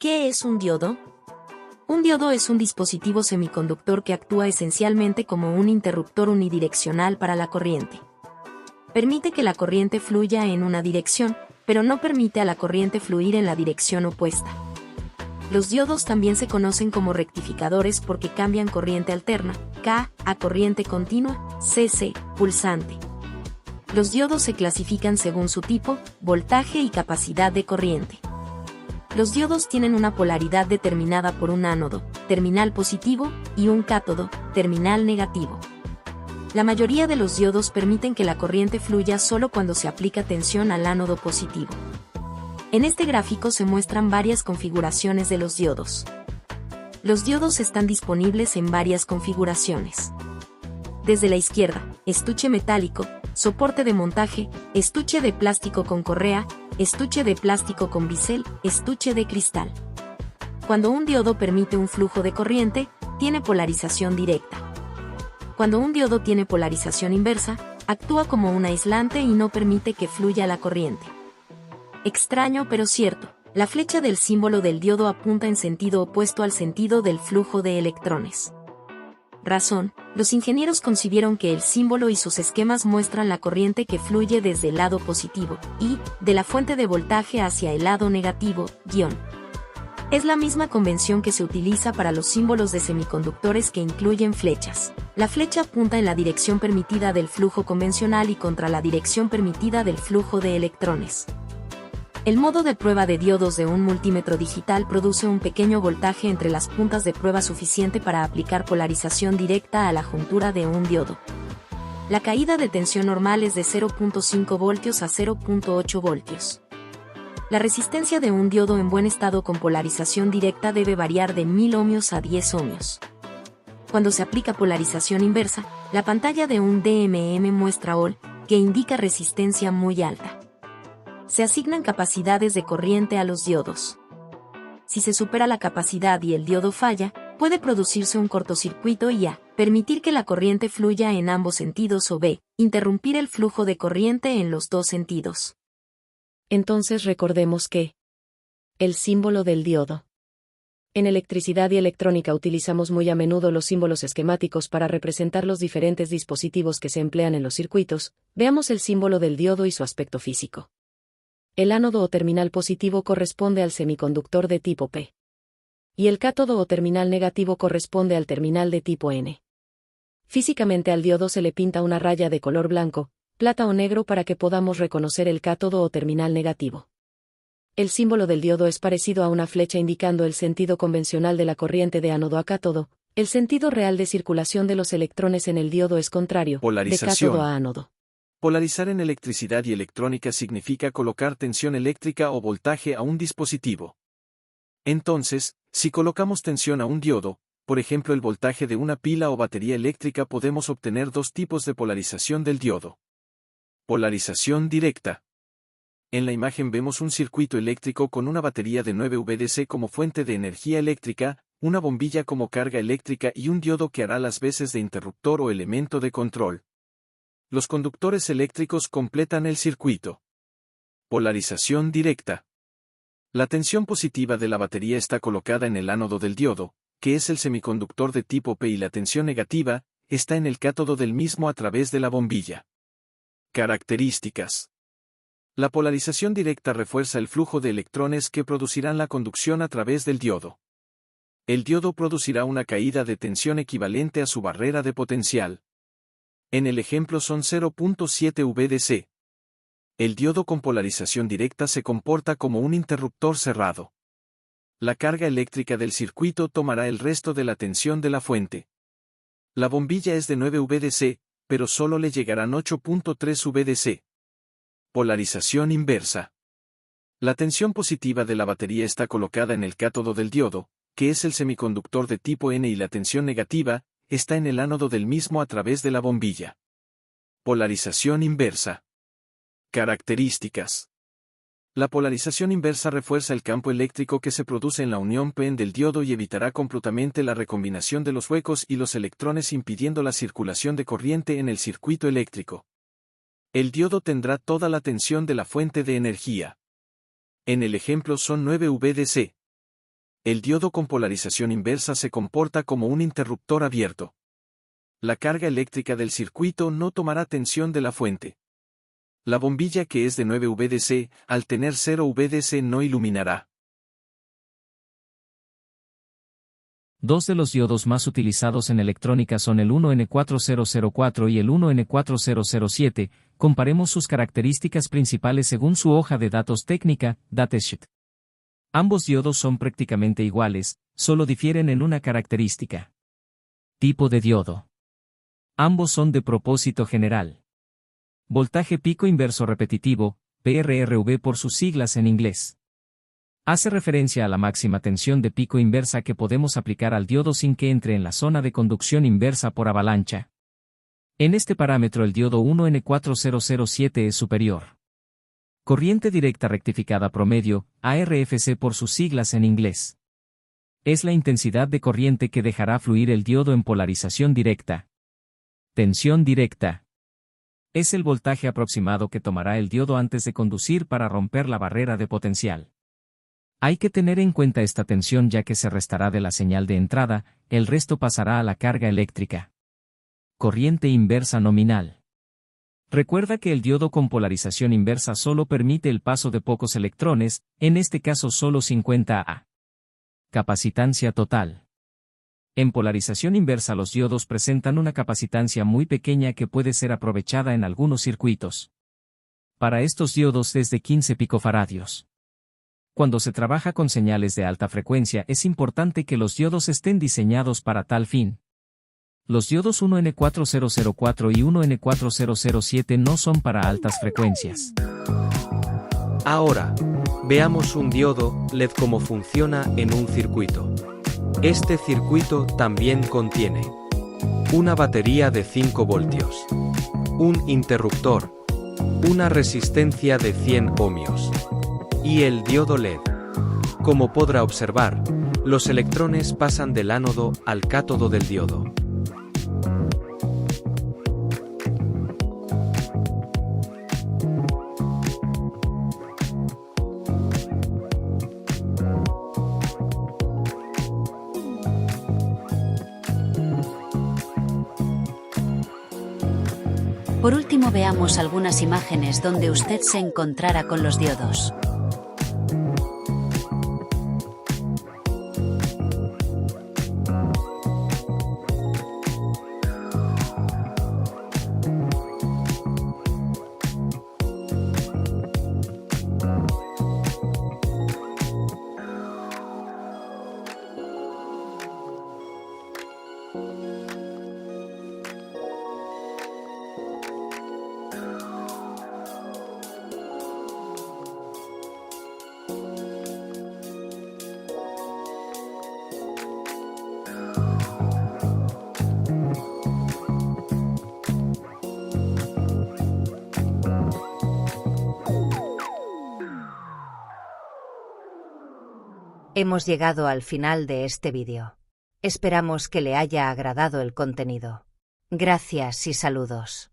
¿Qué es un diodo? Un diodo es un dispositivo semiconductor que actúa esencialmente como un interruptor unidireccional para la corriente. Permite que la corriente fluya en una dirección, pero no permite a la corriente fluir en la dirección opuesta. Los diodos también se conocen como rectificadores porque cambian corriente alterna, K, a corriente continua, CC, pulsante. Los diodos se clasifican según su tipo, voltaje y capacidad de corriente. Los diodos tienen una polaridad determinada por un ánodo, terminal positivo, y un cátodo, terminal negativo. La mayoría de los diodos permiten que la corriente fluya solo cuando se aplica tensión al ánodo positivo. En este gráfico se muestran varias configuraciones de los diodos. Los diodos están disponibles en varias configuraciones. Desde la izquierda, estuche metálico, soporte de montaje, estuche de plástico con correa, estuche de plástico con bisel, estuche de cristal. Cuando un diodo permite un flujo de corriente, tiene polarización directa. Cuando un diodo tiene polarización inversa, actúa como un aislante y no permite que fluya la corriente. Extraño pero cierto, la flecha del símbolo del diodo apunta en sentido opuesto al sentido del flujo de electrones. Razón, los ingenieros concibieron que el símbolo y sus esquemas muestran la corriente que fluye desde el lado positivo, y, de la fuente de voltaje hacia el lado negativo, guión. Es la misma convención que se utiliza para los símbolos de semiconductores que incluyen flechas. La flecha apunta en la dirección permitida del flujo convencional y contra la dirección permitida del flujo de electrones. El modo de prueba de diodos de un multímetro digital produce un pequeño voltaje entre las puntas de prueba suficiente para aplicar polarización directa a la juntura de un diodo. La caída de tensión normal es de 0.5 voltios a 0.8 voltios. La resistencia de un diodo en buen estado con polarización directa debe variar de 1000 ohmios a 10 ohmios. Cuando se aplica polarización inversa, la pantalla de un DMM muestra OL, que indica resistencia muy alta. Se asignan capacidades de corriente a los diodos. Si se supera la capacidad y el diodo falla, puede producirse un cortocircuito y A, permitir que la corriente fluya en ambos sentidos o B, interrumpir el flujo de corriente en los dos sentidos. Entonces recordemos que el símbolo del diodo. En electricidad y electrónica utilizamos muy a menudo los símbolos esquemáticos para representar los diferentes dispositivos que se emplean en los circuitos. Veamos el símbolo del diodo y su aspecto físico. El ánodo o terminal positivo corresponde al semiconductor de tipo P. Y el cátodo o terminal negativo corresponde al terminal de tipo N. Físicamente al diodo se le pinta una raya de color blanco, plata o negro para que podamos reconocer el cátodo o terminal negativo. El símbolo del diodo es parecido a una flecha indicando el sentido convencional de la corriente de ánodo a cátodo. El sentido real de circulación de los electrones en el diodo es contrario, de cátodo a ánodo. Polarizar en electricidad y electrónica significa colocar tensión eléctrica o voltaje a un dispositivo. Entonces, si colocamos tensión a un diodo, por ejemplo el voltaje de una pila o batería eléctrica, podemos obtener dos tipos de polarización del diodo. Polarización directa. En la imagen vemos un circuito eléctrico con una batería de 9 VDC como fuente de energía eléctrica, una bombilla como carga eléctrica y un diodo que hará las veces de interruptor o elemento de control. Los conductores eléctricos completan el circuito. Polarización directa. La tensión positiva de la batería está colocada en el ánodo del diodo, que es el semiconductor de tipo P, y la tensión negativa está en el cátodo del mismo a través de la bombilla. Características. La polarización directa refuerza el flujo de electrones que producirán la conducción a través del diodo. El diodo producirá una caída de tensión equivalente a su barrera de potencial. En el ejemplo son 0.7 VDC. El diodo con polarización directa se comporta como un interruptor cerrado. La carga eléctrica del circuito tomará el resto de la tensión de la fuente. La bombilla es de 9 VDC, pero solo le llegarán 8.3 VDC. Polarización inversa. La tensión positiva de la batería está colocada en el cátodo del diodo, que es el semiconductor de tipo N, y la tensión negativa está en el ánodo del mismo a través de la bombilla. Polarización inversa. Características. La polarización inversa refuerza el campo eléctrico que se produce en la unión p-n del diodo y evitará completamente la recombinación de los huecos y los electrones, impidiendo la circulación de corriente en el circuito eléctrico. El diodo tendrá toda la tensión de la fuente de energía. En el ejemplo son 9 VDC. El diodo con polarización inversa se comporta como un interruptor abierto. La carga eléctrica del circuito no tomará tensión de la fuente. La bombilla que es de 9 VDC, al tener 0 VDC no iluminará. Dos de los diodos más utilizados en electrónica son el 1N4004 y el 1N4007. Comparemos sus características principales según su hoja de datos técnica, datasheet. Ambos diodos son prácticamente iguales, solo difieren en una característica. Tipo de diodo. Ambos son de propósito general. Voltaje pico inverso repetitivo, PRRV por sus siglas en inglés. Hace referencia a la máxima tensión de pico inversa que podemos aplicar al diodo sin que entre en la zona de conducción inversa por avalancha. En este parámetro el diodo 1N4007 es superior. Corriente directa rectificada promedio, ARFC por sus siglas en inglés. Es la intensidad de corriente que dejará fluir el diodo en polarización directa. Tensión directa. Es el voltaje aproximado que tomará el diodo antes de conducir para romper la barrera de potencial. Hay que tener en cuenta esta tensión ya que se restará de la señal de entrada, el resto pasará a la carga eléctrica. Corriente inversa nominal. Recuerda que el diodo con polarización inversa solo permite el paso de pocos electrones, en este caso solo 50 A. Capacitancia total. En polarización inversa los diodos presentan una capacitancia muy pequeña que puede ser aprovechada en algunos circuitos. Para estos diodos es de 15 picofaradios. Cuando se trabaja con señales de alta frecuencia es importante que los diodos estén diseñados para tal fin. Los diodos 1N4004 y 1N4007 no son para altas frecuencias. Ahora, veamos un diodo LED cómo funciona en un circuito. Este circuito también contiene una batería de 5 voltios, un interruptor, una resistencia de 100 ohmios y el diodo LED. Como podrá observar, los electrones pasan del ánodo al cátodo del diodo. Por último veamos algunas imágenes donde usted se encontrará con los diodos. Hemos llegado al final de este vídeo. Esperamos que le haya agradado el contenido. Gracias y saludos.